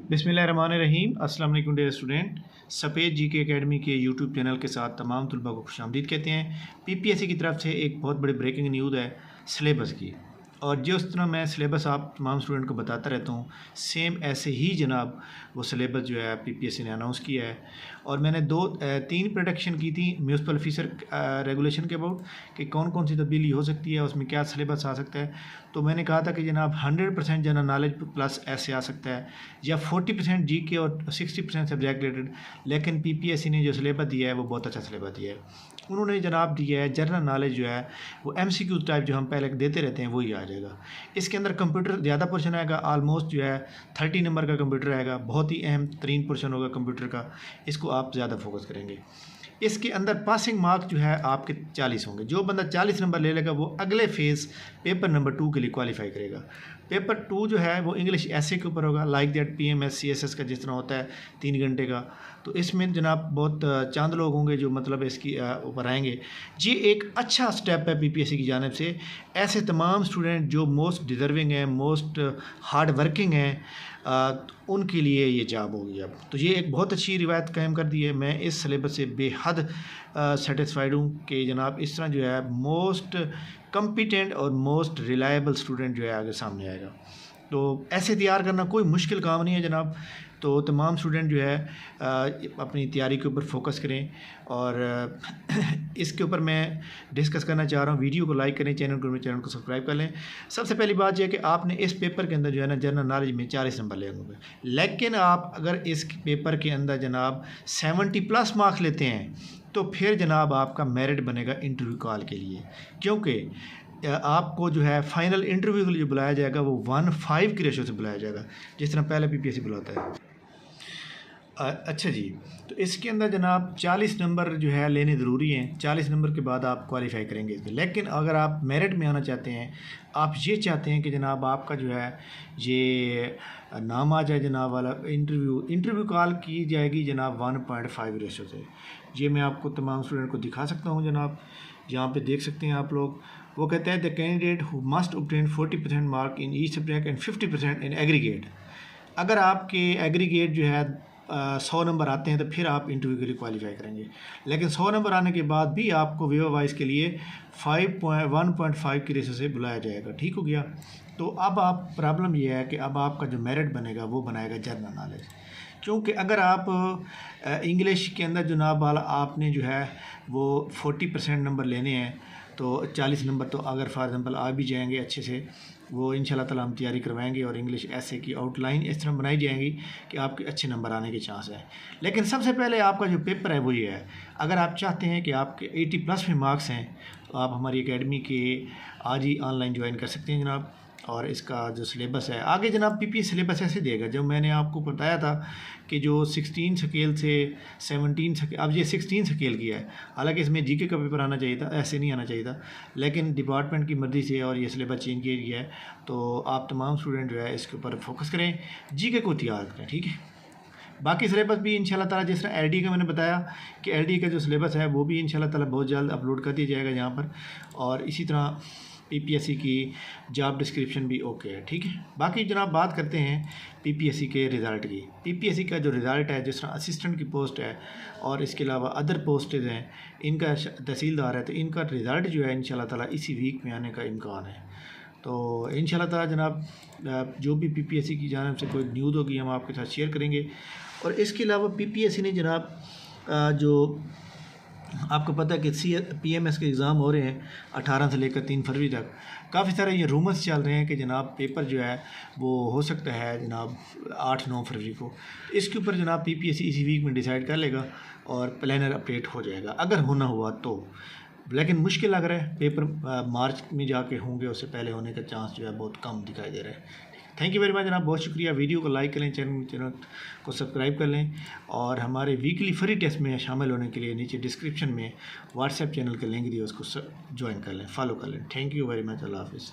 बिस्मिल्लाहिर्रहमानिर्रहीम। अस्सलाम वालेकुम डियर स्टूडेंट। सफ़ेद जी के अकेडमी के यूट्यूब चैनल के साथ तमाम तलबा को खुशामदीद कहते हैं। पीपीएससी की तरफ से एक बहुत बड़ी ब्रेकिंग न्यूज़ है सिलेबस की, और जिस तरह मैं सिलेबस आप तमाम स्टूडेंट को बताता रहता हूँ, सेम ऐसे ही जनाब वो सिलेबस जो है पीपीएससी ने अनाउंस किया है। और मैंने तीन प्रोडक्शन की थी म्यूनसिपल ऑफिसर रेगुलेशन के अबाउट कि कौन कौन सी तब्दीली हो सकती है, उसमें क्या सिलेबस आ सकता है। तो मैंने कहा था कि जनाब 100% जनरल नॉलेज प्लस ऐसे आ सकता है, या 40% जीके और 60% सब्जेक्ट रिलेटेड। लेकिन पीपीएससी ने जो सिलेबस दिया है वो बहुत अच्छा सिलेबस दिया है। उन्होंने जनाब दिया है जनरल नॉलेज जो है वो एमसीक्यू टाइप जो हम पहले देते रहते हैं वही आ जाएगा। इसके अंदर कंप्यूटर ज़्यादा पोर्शन आएगा, आलमोस्ट जो है 30 नंबर का कंप्यूटर आएगा, बहुत ही अहम तरीन पोर्शन होगा कंप्यूटर का, इसको आप ज़्यादा फोकस करेंगे। इसके अंदर पासिंग मार्क जो है आपके 40 होंगे। जो बंदा 40 नंबर ले लेगा वो अगले फेज़ पेपर नंबर 2 के लिए क्वालिफाई करेगा। पेपर 2 जो है वो इंग्लिश ऐसे के ऊपर होगा, लाइक दैट पीएमएस सीएसएस का जिस तरह होता है 3 घंटे का। तो इसमें जनाब बहुत चंद लोग होंगे जो मतलब इसकी ऊपर आएंगे। ये एक अच्छा स्टेप है पीपीएससी की जानिब से। ऐसे तमाम स्टूडेंट जो मोस्ट डिज़र्विंग हैं, मोस्ट हार्ड वर्किंग हैं, उनके लिए ये जॉब होगी अब। तो ये एक बहुत अच्छी रिवायत कायम कर दी है। मैं इस सिलेबस से बेहद सेटिस्फाइड हूँ कि जनाब इस तरह जो है मोस्ट कम्पिटेंट और मोस्ट रिलायबल स्टूडेंट जो है आगे सामने आएगा। तो ऐसे तैयार करना कोई मुश्किल काम नहीं है जनाब। तो तमाम स्टूडेंट जो है अपनी तैयारी के ऊपर फोकस करें, और इसके ऊपर मैं डिस्कस करना चाह रहा हूँ। वीडियो को लाइक करें, चैनल को सब्सक्राइब कर लें। सबसे पहली बात यह है कि आपने इस पेपर के अंदर जो है ना जनरल नॉलेज में 40 नंबर ले होंगे, लेकिन आप अगर इस पेपर के अंदर जनाब 70+ मार्क्स लेते हैं तो फिर जनाब आपका मेरिट बनेगा इंटरव्यू कॉल के लिए, क्योंकि आपको जो है फाइनल इंटरव्यू के लिए जो बुलाया जाएगा वो 1:5 की रेशो से बुलाया जाएगा, जिस तरह पहले पीपीएससी बुलाता है। अच्छा जी, तो इसके अंदर जनाब 40 नंबर जो है लेने ज़रूरी हैं। 40 नंबर के बाद आप क्वालिफाई करेंगे इसमें। लेकिन अगर आप मेरिट में आना चाहते हैं, आप ये चाहते हैं कि जनाब आपका जो है ये नाम आ जाए जनाब वाला इंटरव्यू कॉल की जाएगी जनाब 1.5 रेशो से। ये मैं आपको तमाम स्टूडेंट को दिखा सकता हूँ जनाब, यहाँ पे देख सकते हैं आप लोग। वो कहते हैं the candidate who must obtain 40% mark in each subject and 50% in aggregate. अगर आपके एग्रीगेट जो है 100 नंबर आते हैं तो फिर आप इंटरव्यू के लिए क्वालिफाई करेंगे। लेकिन 100 नंबर आने के बाद भी आपको वेवर वाइज के लिए 1.5 की रेशो से बुलाया जाएगा। ठीक हो गया। तो अब आप प्रॉब्लम ये है कि अब आपका जो मेरिट बनेगा वो बनाएगा जनरल नॉलेज, क्योंकि अगर आप इंग्लिश के अंदर जनाब वाला आपने जो है वो 40% नंबर लेने हैं तो 40 नंबर तो अगर फॉर एग्ज़ाम्पल आ भी जाएंगे अच्छे से, वो इंशाल्लाह ताला हम तैयारी करवाएंगे और इंग्लिश ऐसे की आउटलाइन इस तरह बनाई जाएंगी कि आपके अच्छे नंबर आने के चांस है। लेकिन सबसे पहले आपका जो पेपर है वो ये है। अगर आप चाहते हैं कि आपके 80+ में मार्क्स हैं तो आप हमारी एकेडमी के आज ही ऑनलाइन ज्वाइन कर सकते हैं जनाब। और इसका जो सिलेबस है आगे जनाब पीपीएससी सिलेबस ऐसे देगा, जब मैंने आपको बताया था कि जो 16 स्केल से 17 स्केल, अब ये 16 स्केल किया है। हालांकि इसमें जीके का पेपर आना चाहिए था, ऐसे नहीं आना चाहिए था, लेकिन डिपार्टमेंट की मर्ज़ी से और ये सिलेबस चेंज किया गया है। तो आप तमाम स्टूडेंट जो है इसके ऊपर फोकस करें, जीके को तैयार करें। ठीक है। बाकी सिलेबस भी इंशाल्लाह ताला जिस तरह एलडी का मैंने बताया कि एलडी का जो सिलेबस है वो भी इंशाल्लाह ताला बहुत जल्द अपलोड कर दिया जाएगा यहाँ पर। और इसी तरह पीपीएससी की जॉब डिस्क्रिप्शन भी ओके है। ठीक है। बाकी जनाब बात करते हैं पीपीएससी के रिज़ल्ट की। पीपीएससी का जो रिज़ल्ट है, जिस तरह असिस्टेंट की पोस्ट है और इसके अलावा अदर पोस्टेज हैं, इनका तहसीलदार है, तो इनका रिज़ल्ट जो है इंशाल्लाह ताला इसी वीक में आने का इम्कान है। तो इंशाल्लाह ताला जनाब जो भी पीपीएससी की जानिब से कोई न्यूज़ होगी हम आपके साथ शेयर करेंगे। और इसके अलावा पीपीएससी ने जनाब जो आपको पता है कि पीएमएस के एग्ज़ाम हो रहे हैं 18 से लेकर 3 फरवरी तक। काफ़ी सारे ये रूमर्स चल रहे हैं कि जनाब पेपर जो है वो हो सकता है जनाब 8-9 फरवरी को। इसके ऊपर जनाब पीपीएससी इसी वीक में डिसाइड कर लेगा और प्लानर अपडेट हो जाएगा अगर होना हुआ तो। लेकिन मुश्किल लग रहा है, पेपर मार्च में जाके होंगे, उससे पहले होने का चांस जो है बहुत कम दिखाई दे रहा है। थैंक यू वेरी मच जनाब, बहुत शुक्रिया। वीडियो को लाइक करें, चैनल को सब्सक्राइब कर लें, और हमारे वीकली फ्री टेस्ट में शामिल होने के लिए नीचे डिस्क्रिप्शन में व्हाट्सएप चैनल का लिंक दिया, उसको ज्वाइन कर लें, फॉलो कर लें। Thank you very much. अल्लाह हाफिज़।